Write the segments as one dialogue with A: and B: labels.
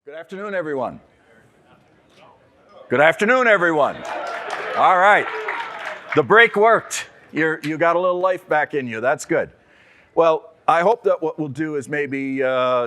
A: Good afternoon, everyone. Good afternoon, everyone. All right. The break worked. You got a little life back in you. That's good. Well, I hope that what we'll do is maybe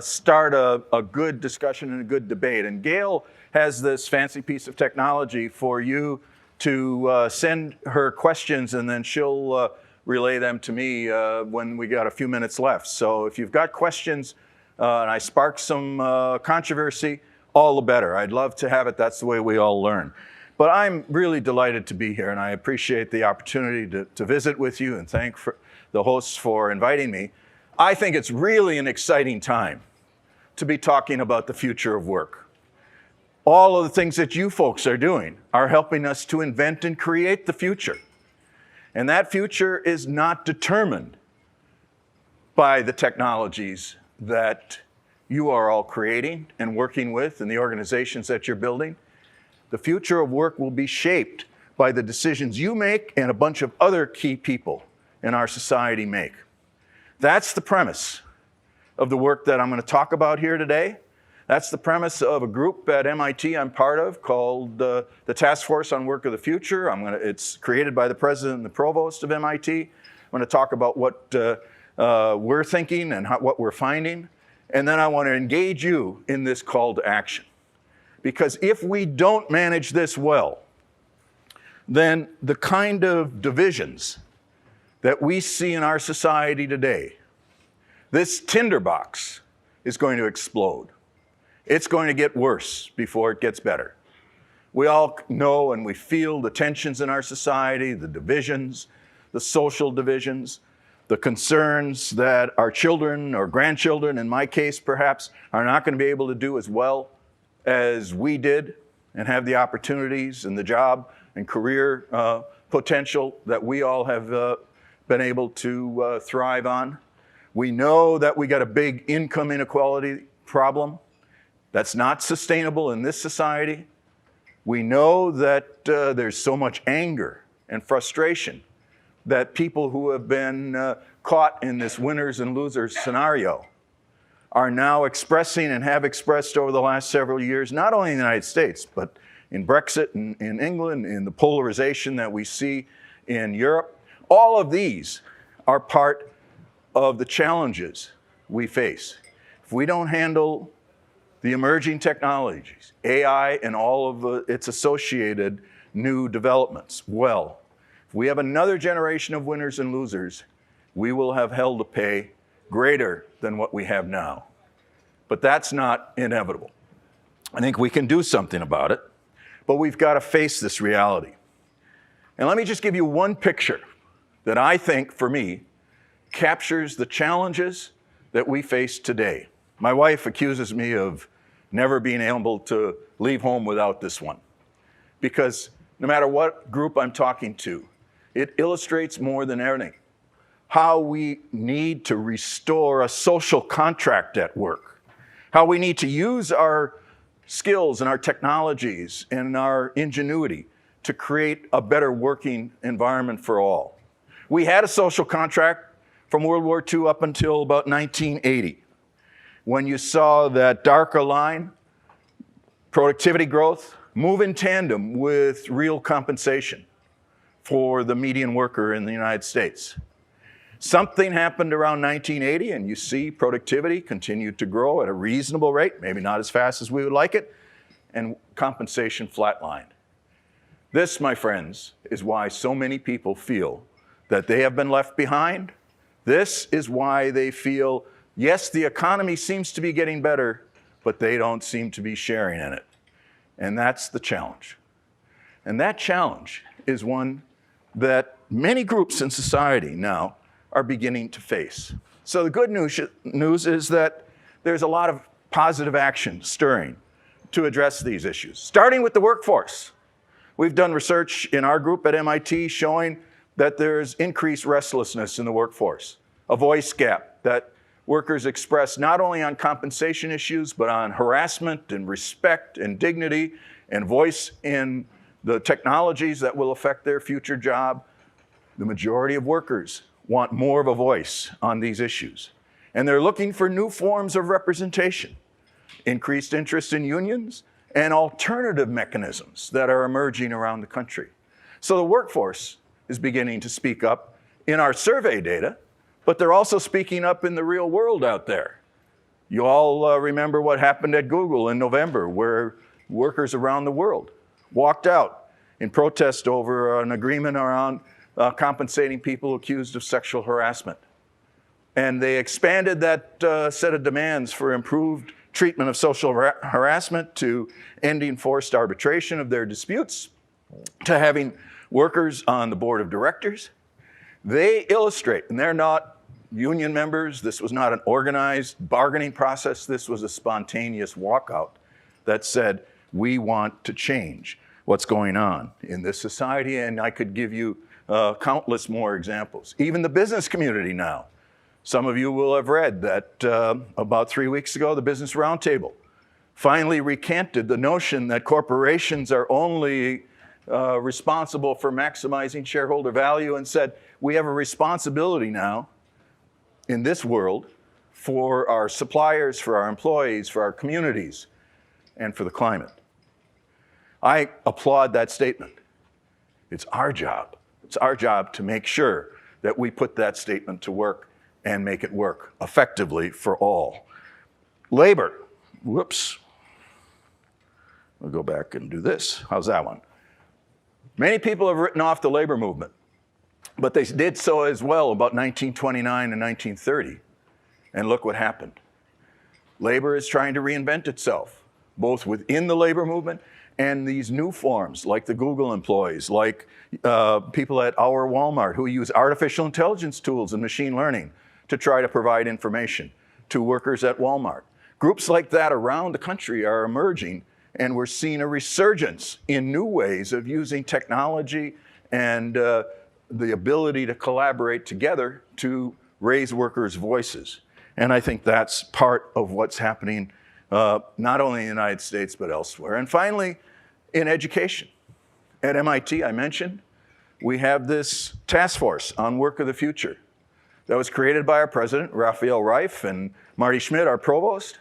A: start a good discussion and a good debate. And Gail has this fancy piece of technology for you to send her questions, and then she'll relay them to me when we got a few minutes left. So if you've got questions, and I spark some controversy, all the better. I'd love to have it. That's the way we all learn. But I'm really delighted to be here, and I appreciate the opportunity to visit with you and thank the hosts for inviting me. I think it's really an exciting time to be talking about the future of work. All of the things that you folks are doing are helping us to invent and create the future. And that future is not determined by the technologies that you are all creating and working with in the organizations that you're building. The future of work will be shaped by the decisions you make and a bunch of other key people in our society make. That's the premise of the work that I'm going to talk about here today. That's the premise of a group at MIT I'm part of called the Task Force on Work of the Future. It's created by the president and the provost of MIT. I'm going to talk about what we're thinking and what we're finding. And then I want to engage you in this call to action. Because if we don't manage this well, then the kind of divisions that we see in our society today, this tinderbox is going to explode. It's going to get worse before it gets better. We all know and we feel the tensions in our society, the divisions, the social divisions, the concerns that our children or grandchildren, in my case perhaps, are not going to be able to do as well as we did and have the opportunities and the job and career potential that we all have been able to thrive on. We know that we got a big income inequality problem that's not sustainable in this society. We know that there's so much anger and frustration that people who have been caught in this winners and losers scenario are now expressing and have expressed over the last several years, not only in the United States, but in Brexit, in England, in the polarization that we see in Europe. All of these are part of the challenges we face. If we don't handle the emerging technologies, AI and all of its associated new developments well, if we have another generation of winners and losers, we will have hell to pay greater than what we have now. But that's not inevitable. I think we can do something about it, but we've got to face this reality. And let me just give you one picture that I think, for me, captures the challenges that we face today. My wife accuses me of never being able to leave home without this one, because no matter what group I'm talking to, it illustrates more than anything how we need to restore a social contract at work, how we need to use our skills and our technologies and our ingenuity to create a better working environment for all. We had a social contract from World War II up until about 1980, when you saw that darker line, productivity growth, move in tandem with real compensation for the median worker in the United States. Something happened around 1980, and you see productivity continued to grow at a reasonable rate, maybe not as fast as we would like it, and compensation flatlined. This, my friends, is why so many people feel that they have been left behind. This is why they feel, yes, the economy seems to be getting better, but they don't seem to be sharing in it. And that's the challenge. And that challenge is one that many groups in society now are beginning to face. So the good news is that there's a lot of positive action stirring to address these issues, starting with the workforce. We've done research in our group at MIT showing that there's increased restlessness in the workforce, a voice gap that workers express not only on compensation issues, but on harassment and respect and dignity and voice in the technologies that will affect their future job. The majority of workers want more of a voice on these issues. And they're looking for new forms of representation. increased interest in unions, and alternative mechanisms that are emerging around the country. So the workforce is beginning to speak up in our survey data, but they're also speaking up in the real world out there. You all remember what happened at Google in November, where workers around the world walked out in protest over an agreement around compensating people accused of sexual harassment. And they expanded that set of demands for improved treatment of social harassment to ending forced arbitration of their disputes, to having workers on the board of directors. They illustrate, and they're not union members. This was not an organized bargaining process. This was a spontaneous walkout that said, we want to change what's going on in this society. And I could give you countless more examples. Even the business community now. Some of you will have read that about 3 weeks ago, the Business Roundtable finally recanted the notion that corporations are only responsible for maximizing shareholder value and said, we have a responsibility now in this world for our suppliers, for our employees, for our communities, and for the climate. I applaud that statement. It's our job. It's our job to make sure that we put that statement to work and make it work effectively for all. Labor, whoops. We'll go back and do this. How's that one? Many people have written off the labor movement, but they did so as well about 1929 and 1930. And look what happened. Labor is trying to reinvent itself, both within the labor movement and these new forms, like the Google employees, like people at our Walmart who use artificial intelligence tools and machine learning to try to provide information to workers at Walmart. Groups like that around the country are emerging, and we're seeing a resurgence in new ways of using technology and the ability to collaborate together to raise workers' voices. And I think that's part of what's happening not only in the United States, but elsewhere. And finally, in education. At MIT, I mentioned, we have this task force on work of the future that was created by our president, Raphael Reif, and Marty Schmidt, our provost.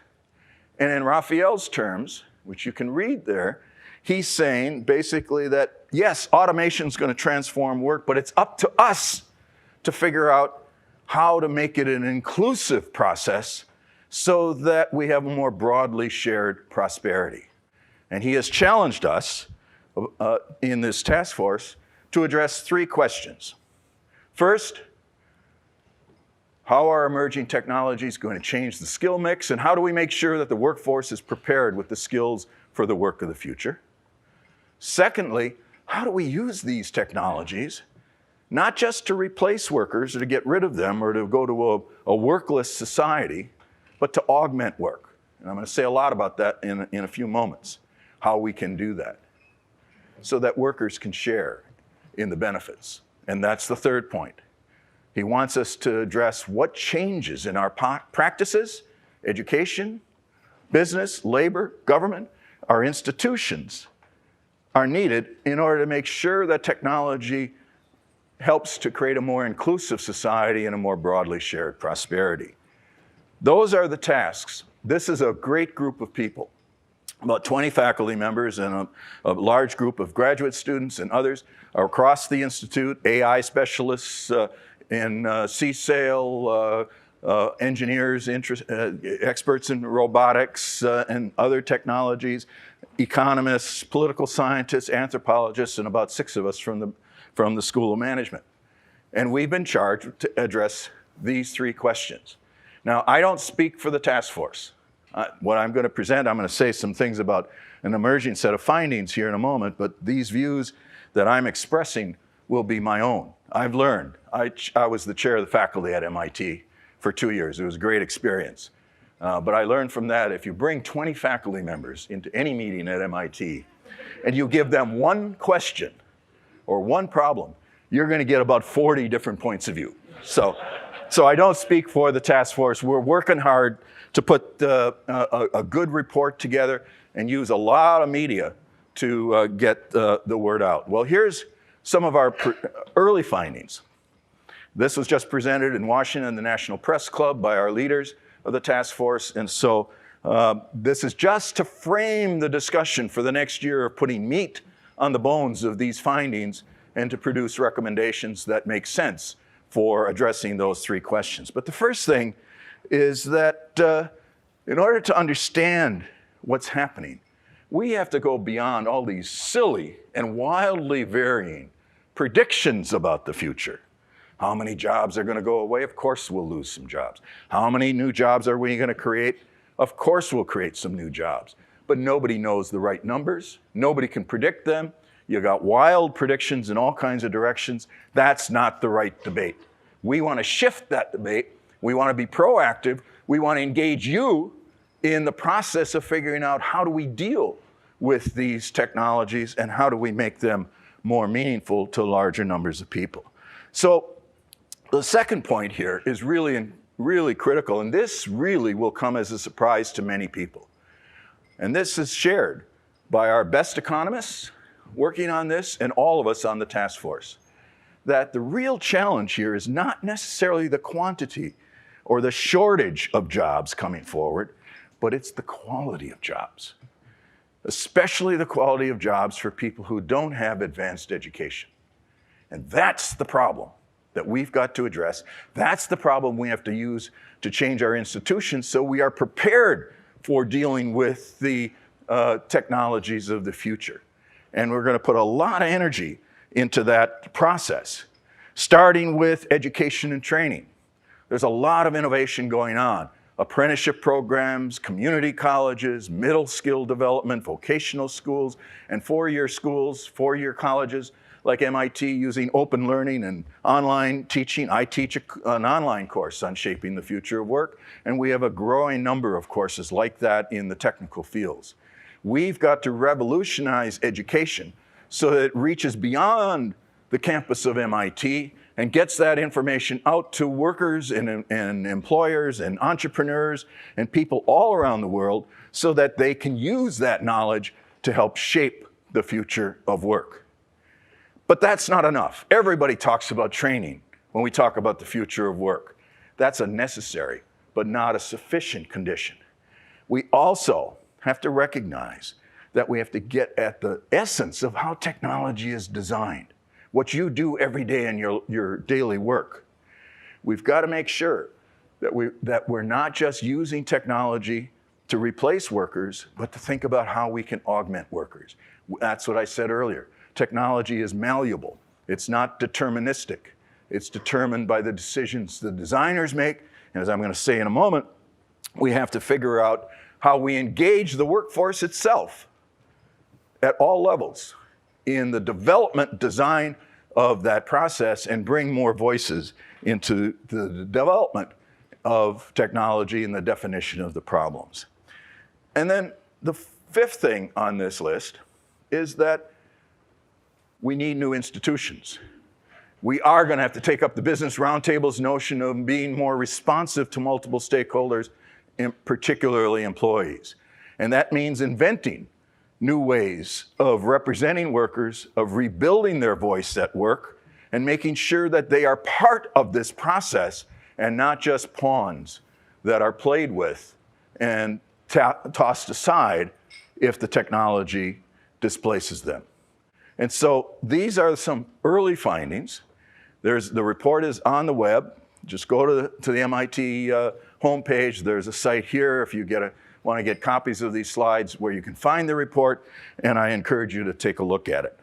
A: And in Raphael's terms, which you can read there, he's saying basically that, yes, automation is going to transform work, but it's up to us to figure out how to make it an inclusive process so that we have a more broadly shared prosperity. And he has challenged us in this task force to address 3 questions. First, how are emerging technologies going to change the skill mix, and how do we make sure that the workforce is prepared with the skills for the work of the future? Secondly, how do we use these technologies, not just to replace workers or to get rid of them or to go to a workless society, but to augment work? And I'm going to say a lot about that in a few moments, how we can do that, so that workers can share in the benefits. And that's the third point. He wants us to address what changes in our practices, education, business, labor, government, our institutions are needed in order to make sure that technology helps to create a more inclusive society and a more broadly shared prosperity. Those are the tasks. This is a great group of people, about 20 faculty members and a large group of graduate students and others across the Institute, AI specialists in CSAIL, engineers, experts in robotics and other technologies, economists, political scientists, anthropologists, and about 6 of us from the School of Management. And we've been charged to address these 3 questions. Now, I don't speak for the task force. What I'm going to present, I'm going to say some things about an emerging set of findings here in a moment, but these views that I'm expressing will be my own. I've learned. I was the chair of the faculty at MIT for 2 years. It was a great experience. But I learned from that, if you bring 20 faculty members into any meeting at MIT and you give them one question or one problem, you're going to get about 40 different points of view. So I don't speak for the task force. We're working hard to put a good report together and use a lot of media to get the word out. Well, here's some of our early findings. This was just presented in Washington, the National Press Club, by our leaders of the task force. And so This is just to frame the discussion for the next year of putting meat on the bones of these findings and to produce recommendations that make sense for addressing those three questions. But the first thing is that in order to understand what's happening, we have to go beyond all these silly and wildly varying predictions about the future. How many jobs are going to go away? Of course we'll lose some jobs. How many new jobs are we going to create? Of course we'll create some new jobs. But nobody knows the right numbers. Nobody can predict them. You got wild predictions in all kinds of directions. That's not the right debate. We want to shift that debate. We want to be proactive. We want to engage you in the process of figuring out how do we deal with these technologies and how do we make them more meaningful to larger numbers of people. So the second point here is really critical, and this really will come as a surprise to many people. And this is shared by our best economists working on this and all of us on the task force, that the real challenge here is not necessarily the quantity or the shortage of jobs coming forward, but it's the quality of jobs, especially the quality of jobs for people who don't have advanced education. And that's the problem that we've got to address. That's the problem we have to use to change our institutions so we are prepared for dealing with the technologies of the future. And we're going to put a lot of energy into that process, starting with education and training. There's a lot of innovation going on. Apprenticeship programs, community colleges, middle skill development, vocational schools, and four-year schools, four-year colleges like MIT using open learning and online teaching. I teach an online course on shaping the future of work, and we have a growing number of courses like that in the technical fields. We've got to revolutionize education so that it reaches beyond the campus of MIT and gets that information out to workers and employers and entrepreneurs and people all around the world so that they can use that knowledge to help shape the future of work. But that's not enough. Everybody talks about training when we talk about the future of work. That's a necessary, but not a sufficient condition. We also have to recognize that we have to get at the essence of how technology is designed, what you do every day in your daily work. We've got to make sure that we're not just using technology to replace workers, but to think about how we can augment workers. That's what I said earlier. Technology is malleable. It's not deterministic. It's determined by the decisions the designers make. And as I'm going to say in a moment, we have to figure out how we engage the workforce itself at all levels in the development design of that process and bring more voices into the development of technology and the definition of the problems. And then the fifth thing on this list is that we need new institutions. We are going to have to take up the Business Roundtable's notion of being more responsive to multiple stakeholders, particularly employees. And that means inventing new ways of representing workers, of rebuilding their voice at work, and making sure that they are part of this process and not just pawns that are played with and tossed aside if the technology displaces them. And so these are some early findings. The report is on the web. Just go to the MIT homepage. There's a site here if you want to get copies of these slides where you can find the report, and I encourage you to take a look at it.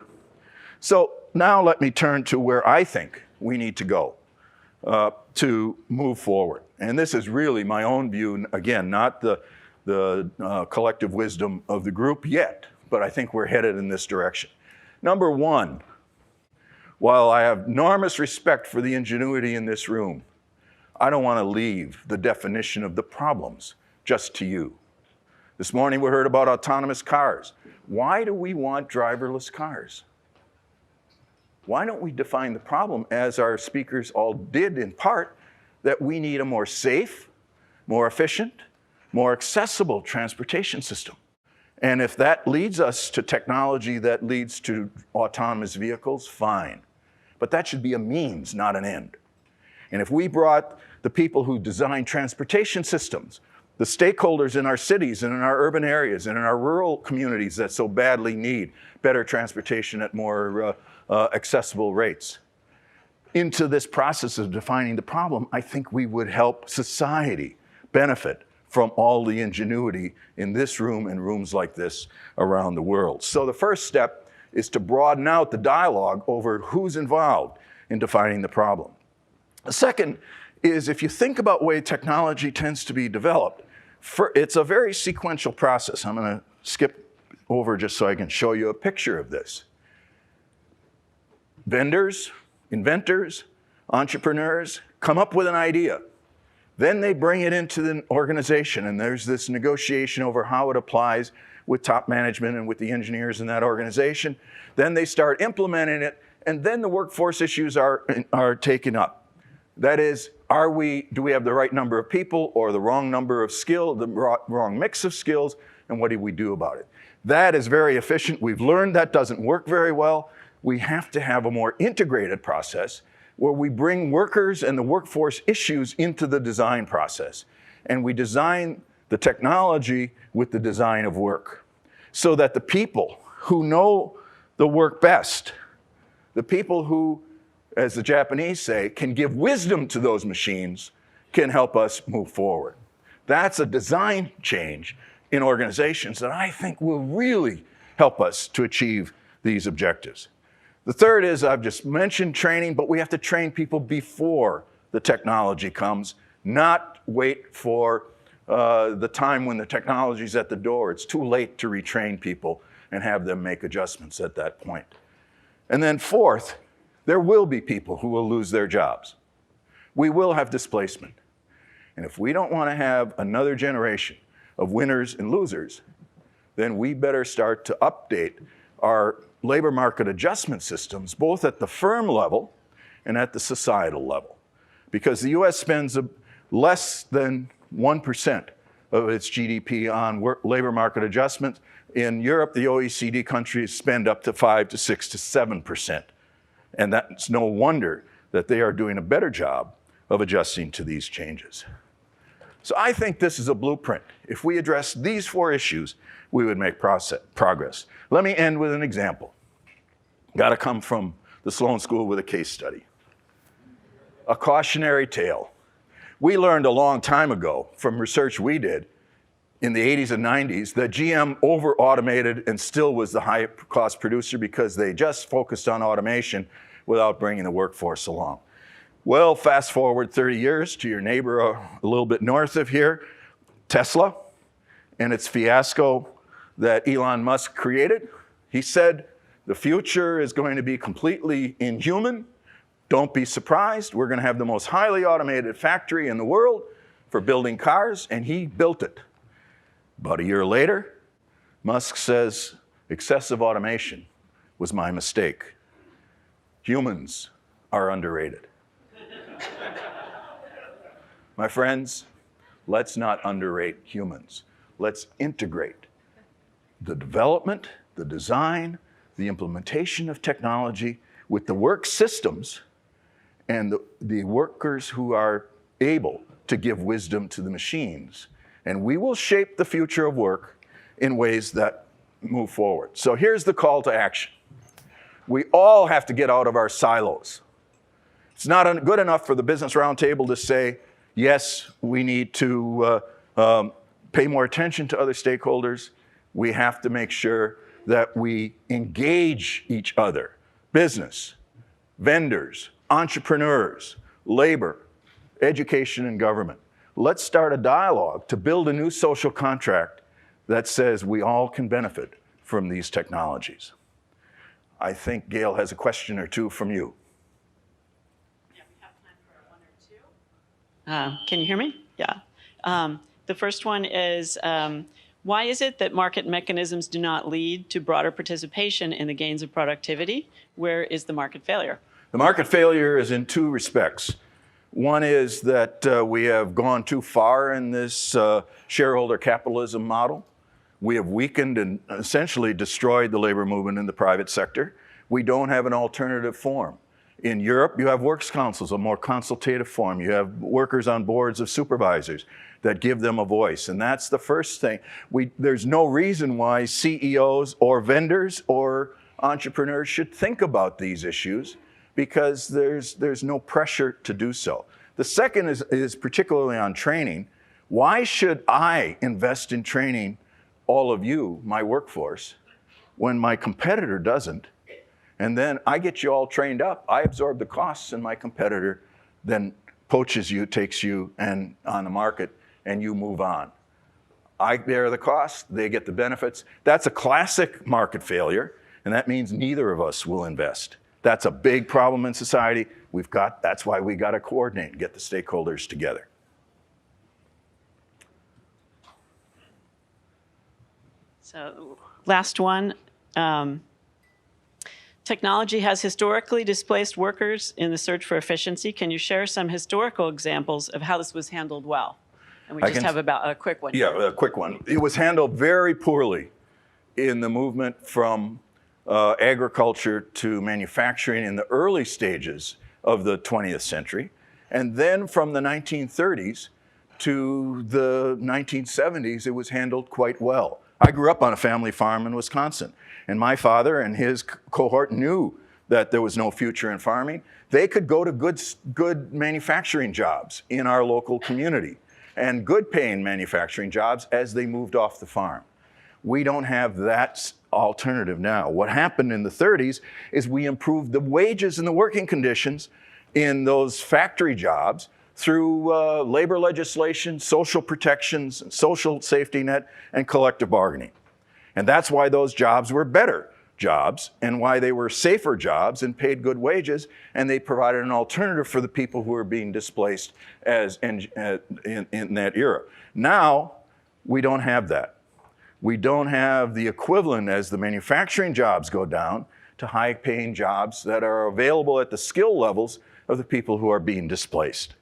A: So now let me turn to where I think we need to go to move forward. And this is really my own view, again, not the collective wisdom of the group yet, but I think we're headed in this direction. Number one, while I have enormous respect for the ingenuity in this room, I don't want to leave the definition of the problems just to you. This morning we heard about autonomous cars. Why do we want driverless cars? Why don't we define the problem, as our speakers all did in part, that we need a more safe, more efficient, more accessible transportation system? And if that leads us to technology that leads to autonomous vehicles, fine. But that should be a means, not an end. And if we brought the people who design transportation systems the stakeholders in our cities and in our urban areas and in our rural communities that so badly need better transportation at more accessible rates. Into this process of defining the problem, I think we would help society benefit from all the ingenuity in this room and rooms like this around the world. So the first step is to broaden out the dialogue over who's involved in defining the problem. The second is, if you think about the way technology tends to be developed, it's a very sequential process. I'm going to skip over just so I can show you a picture of this. Vendors, inventors, entrepreneurs come up with an idea. Then they bring it into the organization, and there's this negotiation over how it applies with top management and with the engineers in that organization. Then they start implementing it, and then the workforce issues are taken up. That is, do we have the right number of people or the wrong number of skills, the wrong mix of skills, and what do we do about it? That is very efficient. We've learned that doesn't work very well. We have to have a more integrated process where we bring workers and the workforce issues into the design process. And we design the technology with the design of work so that the people who know the work best, the people who, as the Japanese say, can give wisdom to those machines, can help us move forward. That's a design change in organizations that I think will really help us to achieve these objectives. The third is, I've just mentioned training, but we have to train people before the technology comes, not wait for the time when the technology's at the door. It's too late to retrain people and have them make adjustments at that point. And then fourth, there will be people who will lose their jobs. We will have displacement. And if we don't want to have another generation of winners and losers, then we better start to update our labor market adjustment systems, both at the firm level and at the societal level. Because the US spends less than 1% of its GDP on labor market adjustment. In Europe, the OECD countries spend up to 5 to 6 to 7%. And that's no wonder that they are doing a better job of adjusting to these changes. So I think this is a blueprint. If we address these 4 issues, we would make progress. Let me end with an example. Got to come from the Sloan School with a case study. A cautionary tale. We learned a long time ago from research we did in the 80s and 90s that GM over-automated and still was the high-cost producer because they just focused on automation without bringing the workforce along. Well, fast forward 30 years to your neighbor a little bit north of here, Tesla, and its fiasco that Elon Musk created. He said, the future is going to be completely inhuman. Don't be surprised. We're going to have the most highly automated factory in the world for building cars, and he built it. About a year later, Musk says, excessive automation was my mistake. Humans are underrated. My friends, let's not underrate humans. Let's integrate the development, the design, the implementation of technology with the work systems and the workers who are able to give wisdom to the machines. And we will shape the future of work in ways that move forward. So here's the call to action. We all have to get out of our silos. It's not good enough for the Business Roundtable to say, yes, we need to pay more attention to other stakeholders. We have to make sure that we engage each other, business, vendors, entrepreneurs, labor, education, and government. Let's start a dialogue to build a new social contract that says we all can benefit from these technologies. I think Gail has a question or two from you.
B: Yeah, we have time for one or two. Can you hear me? Yeah. The first one is, why is it that market mechanisms do not lead to broader participation in the gains of productivity? Where is the market failure?
A: The market failure is in 2 respects. One is that we have gone too far in this shareholder capitalism model. We have weakened and essentially destroyed the labor movement in the private sector. We don't have an alternative form. In Europe, you have works councils, a more consultative form. You have workers on boards of supervisors that give them a voice. And that's the first thing. There's no reason why CEOs or vendors or entrepreneurs should think about these issues, because there's no pressure to do so. The second is particularly on training. Why should I invest in training all of you, my workforce, when my competitor doesn't? And then I get you all trained up. I absorb the costs, and my competitor then poaches you, takes you and on the market, and you move on. I bear the costs, they get the benefits. That's a classic market failure, and that means neither of us will invest. That's a big problem in society. That's why we got to coordinate and get the stakeholders together.
B: So last one. Technology has historically displaced workers in the search for efficiency. Can you share some historical examples of how this was handled well? And we just have about a quick one.
A: Yeah, a quick one. It was handled very poorly in the movement from agriculture to manufacturing in the early stages of the 20th century. And then from the 1930s to the 1970s, it was handled quite well. I grew up on a family farm in Wisconsin, and my father and his cohort knew that there was no future in farming. They could go to good manufacturing jobs in our local community, and good paying manufacturing jobs as they moved off the farm. We don't have that alternative now. What happened in the 30s is we improved the wages and the working conditions in those factory jobs through labor legislation, social protections, social safety net, and collective bargaining. And that's why those jobs were better jobs, and why they were safer jobs and paid good wages, and they provided an alternative for the people who were being displaced in that era. Now, we don't have that. We don't have the equivalent as the manufacturing jobs go down to high-paying jobs that are available at the skill levels of the people who are being displaced.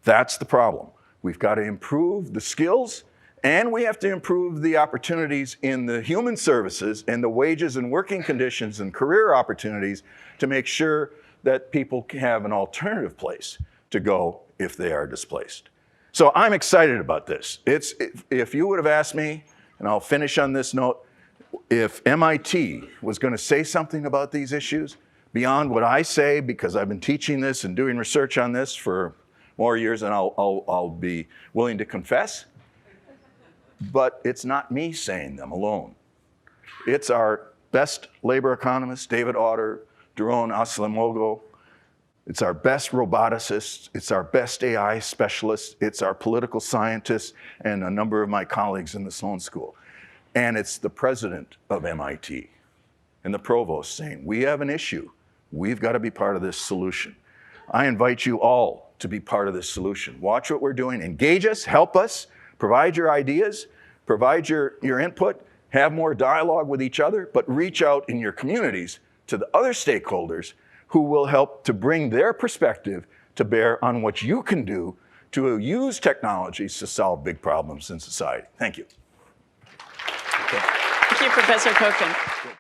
A: That's the problem. We've got to improve the skills, and we have to improve the opportunities in the human services and the wages and working conditions and career opportunities to make sure that people have an alternative place to go if they are displaced. So I'm excited about this. If you would have asked me, and I'll finish on this note, if MIT was going to say something about these issues beyond what I say, because I've been teaching this and doing research on this for more years than I'll be willing to confess. But it's not me saying them alone. It's our best labor economists, David Autor, Doron Aslamoglu. It's our best roboticists. It's our best AI specialists. It's our political scientists and a number of my colleagues in the Sloan School. And it's the president of MIT and the provost saying, we have an issue. We've got to be part of this solution. I invite you all to be part of this solution. Watch what we're doing. Engage us, help us, provide your ideas, provide your input, have more dialogue with each other, but reach out in your communities to the other stakeholders who will help to bring their perspective to bear on what you can do to use technologies to solve big problems in society. Thank you.
B: Thank you, Professor Kochan.